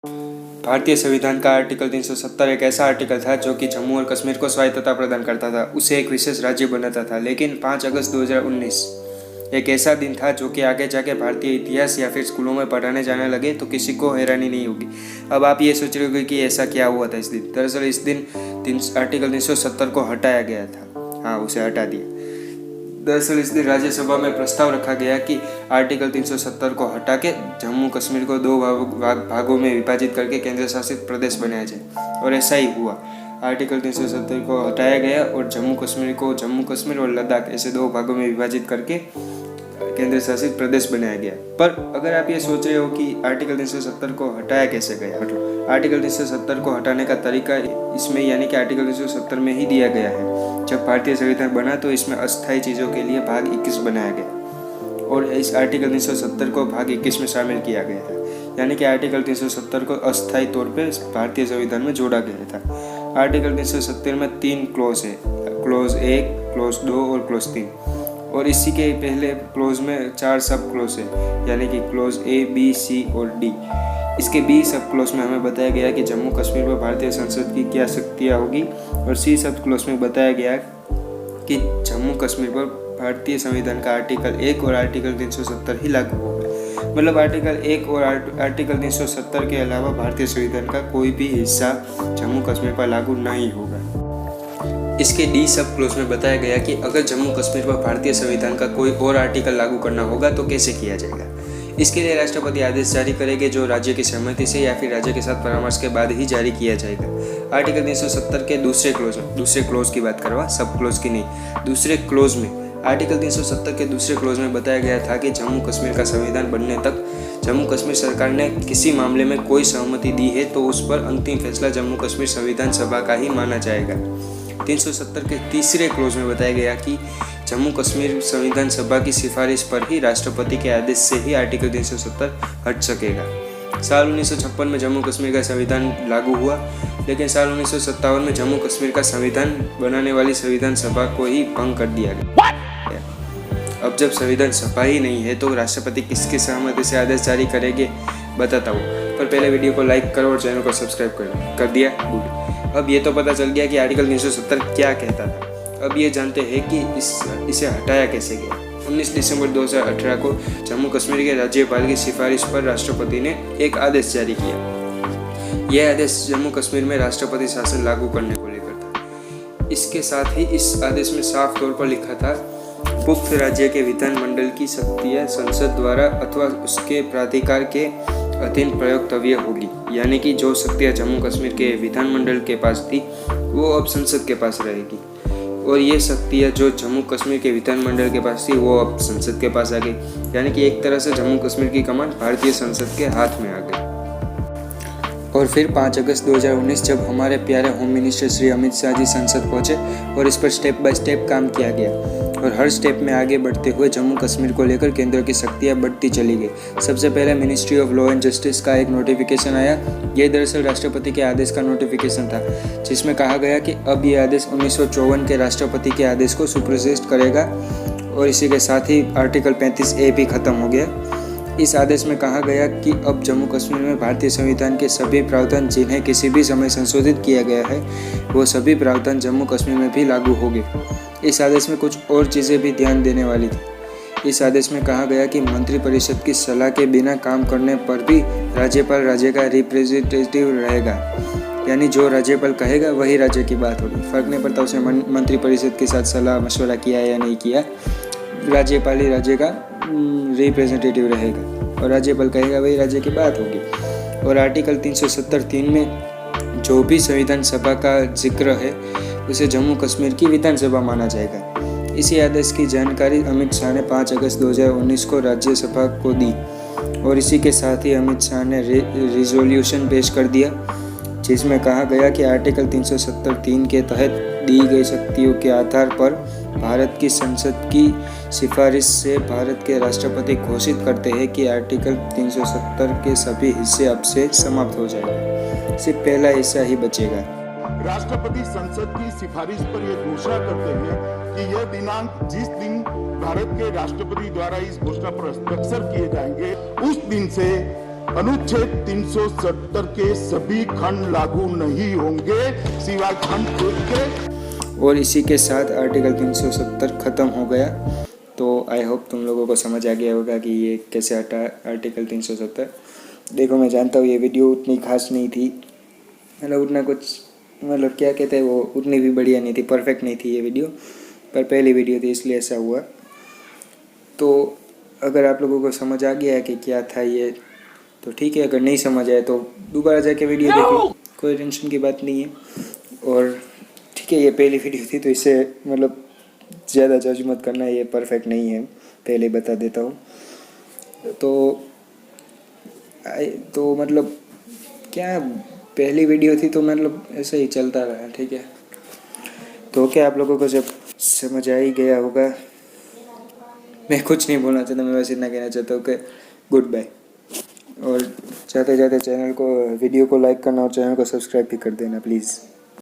भारतीय संविधान का आर्टिकल 370 एक ऐसा आर्टिकल था जो कि जम्मू और कश्मीर को स्वायत्तता प्रदान करता था, उसे एक विशेष राज्य बनाता था। लेकिन 5 अगस्त 2019 एक ऐसा दिन था जो कि आगे जाके भारतीय इतिहास या फिर स्कूलों में पढ़ाने जाने लगे तो किसी को हैरानी नहीं होगी। अब आप ये सोच रहे होंगे कि ऐसा क्या हुआ था इस दिन। दरअसल इस दिन आर्टिकल 370 को हटाया गया था। हाँ, उसे हटा दिया। दरअसल इस दिन राज्यसभा में प्रस्ताव रखा गया कि आर्टिकल 370 को हटा के जम्मू कश्मीर को 2 भागों में विभाजित करके केंद्र शासित प्रदेश बनाया जाए, और ऐसा ही हुआ। आर्टिकल 370 को हटाया गया और जम्मू कश्मीर और लद्दाख ऐसे 2 भागों में विभाजित करके केंद्र शासित प्रदेश बनाया गया। पर अगर आप ये सोच रहे हो कि आर्टिकल 370 को हटाया कैसे गया, मतलब आर्टिकल 370 को हटाने का तरीका इसमें यानी कि आर्टिकल 370 में ही दिया गया है। जब भारतीय संविधान बना तो इसमें अस्थायी चीज़ों के लिए भाग 21 बनाया गया और इस आर्टिकल 370 को भाग 21 में शामिल किया गया था। यानी कि आर्टिकल 370 को अस्थायी तौर पे भारतीय संविधान में जोड़ा गया था। आर्टिकल 370 में 3 क्लॉज है, क्लॉज 1, क्लॉज 2 और क्लॉज 3, और इसी के पहले क्लॉज में 4 सब क्लॉज है, यानी कि क्लॉज A, B, C और D। इसके B सब क्लॉज में हमें बताया गया कि जम्मू कश्मीर पर भारतीय संसद की क्या शक्तियाँ होगी, और C सब क्लॉज में बताया गया कि जम्मू कश्मीर पर भारतीय संविधान का आर्टिकल 1 और आर्टिकल 370 ही लागू होगा। मतलब आर्टिकल 1 और आर्टिकल 370 के अलावा भारतीय संविधान का कोई भी हिस्सा जम्मू कश्मीर पर लागू नहीं होगा। इसके डी सब क्लॉज में बताया गया कि अगर जम्मू कश्मीर पर भारतीय संविधान का कोई और आर्टिकल लागू करना होगा तो कैसे किया जाएगा। इसके लिए राष्ट्रपति आदेश जारी करेंगे जो राज्य की सहमति से या फिर राज्य के साथ परामर्श के बाद ही जारी किया जाएगा। आर्टिकल 370 के दूसरे क्लॉज की बात करवा, सब क्लॉज की नहीं। दूसरे क्लॉज में आर्टिकल 370 के दूसरे क्लॉज में बताया गया था कि जम्मू कश्मीर का संविधान बनने तक जम्मू कश्मीर सरकार ने किसी मामले में कोई सहमति दी है तो उस पर अंतिम फैसला जम्मू कश्मीर संविधान सभा का ही माना जाएगा। 370 के तीसरे क्लॉज में बताया गया कि जम्मू कश्मीर संविधान सभा की सिफारिश पर ही राष्ट्रपति के आदेश से ही आर्टिकल 370 हट सकेगा। साल 1956 में जम्मू कश्मीर का संविधान लागू हुआ, लेकिन साल 1957 में जम्मू कश्मीर का संविधान बनाने वाली संविधान सभा को ही भंग कर दिया गया। अब जब संविधान सभा ही नहीं है तो राष्ट्रपति किसकी सहमति से आदेश जारी करेंगे बताता हूँ, पर पहले वीडियो को लाइक करो और चैनल को सब्सक्राइब कर दिया। गुड। अब ये तो पता चल गया कि आर्टिकल 370 क्या कहता था। अब ये जानते हैं कि इसे हटाया कैसे गया। 19 दिसंबर 2018 को जम्मू कश्मीर के राज्यपाल की सिफारिश पर राष्ट्रपति ने एक आदेश जारी किया। यह आदेश जम्मू कश्मीर में राष्ट्रपति शासन लागू करने को लेकर था। इसके साथ ही इस आदेश में साफ तौर पर लिखा था, उक्त राज्य के विधानमंडल की शक्तियाँ संसद द्वारा अथवा उसके प्राधिकार के अधीन प्रयोक्तव्य होगी। यानी कि जो शक्तियाँ जम्मू कश्मीर के विधानमंडल के पास थी वो अब संसद के पास रहेगी, और ये शक्तियाँ जो जम्मू कश्मीर के विधानमंडल के पास थी वो अब संसद के पास आ गई। यानी कि एक तरह से जम्मू कश्मीर की कमान भारतीय संसद के हाथ में आ गई। और फिर 5 अगस्त 2019 जब हमारे प्यारे होम मिनिस्टर श्री अमित शाह जी संसद पहुंचे और इस पर स्टेप बाय स्टेप काम किया गया, और हर स्टेप में आगे बढ़ते हुए जम्मू कश्मीर को लेकर केंद्र की शक्तियां बढ़ती चली गई। सबसे पहले ministry of law and justice का एक नोटिफिकेशन आया। ये दरअसल राष्ट्रपति के आदेश का नोटिफिकेशन था, जिसमें कहा गया कि अब ये आदेश 1954 के राष्ट्रपति के आदेश को सुप्रसिद्ध करेगा, और इसी के साथ ही आर्टिकल 35A भी खत्म हो गया। इस आदेश में कहा गया कि अब जम्मू कश्मीर में भारतीय संविधान के सभी प्रावधान जिन्हें किसी भी समय संशोधित किया गया है वो सभी प्रावधान जम्मू कश्मीर में भी लागू होंगे। इस आदेश में कुछ और चीज़ें भी ध्यान देने वाली थी। इस आदेश में कहा गया कि मंत्रिपरिषद की सलाह के बिना काम करने पर भी राज्यपाल राज्य का रिप्रेजेंटेटिव रहेगा। यानी जो राज्यपाल कहेगा वही राज्य की बात होगी। फर्क नहीं पड़ता उसने मंत्रिपरिषद के साथ सलाह मशवरा किया या नहीं किया, राज्यपाल ही राज्य का रिप्रेजेंटेटिव रहेगा, और राज्यपाल कहेगा वही राज्य की बात होगी। और आर्टिकल 370(3) में जो भी संविधान सभा का जिक्र है उसे जम्मू कश्मीर की विधानसभा माना जाएगा। इसी आदेश की जानकारी अमित शाह ने 5 अगस्त 2019 को राज्यसभा को दी, और इसी के साथ ही अमित शाह ने रिजोल्यूशन पेश कर दिया, जिसमें कहा गया कि आर्टिकल 370(3) के तहत दी गई शक्तियों के आधार पर भारत की संसद की सिफारिश से भारत के राष्ट्रपति घोषित करते हैं कि आर्टिकल 370 के सभी हिस्से अब से समाप्त हो जाएंगे, सिर्फ पहला हिस्सा ही बचेगा। राष्ट्रपति संसद की सिफारिश पर यह घोषणा करते हैं कि यह दिनांक जिस दिन भारत के राष्ट्रपति द्वारा इस घोषणा पर हस्ताक्षर किए जाएंगे उस दिन से अनुच्छेद 370 के सभी खंड लागू नहीं होंगे सिवाय खंड 1 के। और इसी के साथ आर्टिकल 370 ख़त्म हो गया। तो आई होप तुम लोगों को समझ आ गया होगा कि ये कैसे हटा आर्टिकल 370। देखो मैं जानता हूँ ये वीडियो उतनी खास नहीं थी, मतलब उतना कुछ, मतलब क्या कहते हैं वो, उतनी भी बढ़िया नहीं थी, परफेक्ट नहीं थी ये वीडियो, पर पहली वीडियो थी इसलिए ऐसा हुआ। तो अगर आप लोगों को समझ आ गया है कि क्या था ये तो ठीक है, अगर नहीं समझ आए तो दोबारा जाके वीडियो देख लो, कोई टेंशन की बात नहीं है। और ठीक है, ये पहली वीडियो थी तो इससे मतलब ज़्यादा जज मत करना, ये परफेक्ट नहीं है, पहले बता देता हूँ। तो मतलब क्या, पहली वीडियो थी तो मतलब ऐसे ही चलता रहा, ठीक है। तो क्या आप लोगों को जब समझ आ ही गया होगा, मैं कुछ नहीं बोलना चाहता, मैं बस इतना कहना चाहता हूँ कि गुड बाय। और जाते जाते वीडियो को लाइक करना और चैनल को सब्सक्राइब भी कर देना प्लीज़।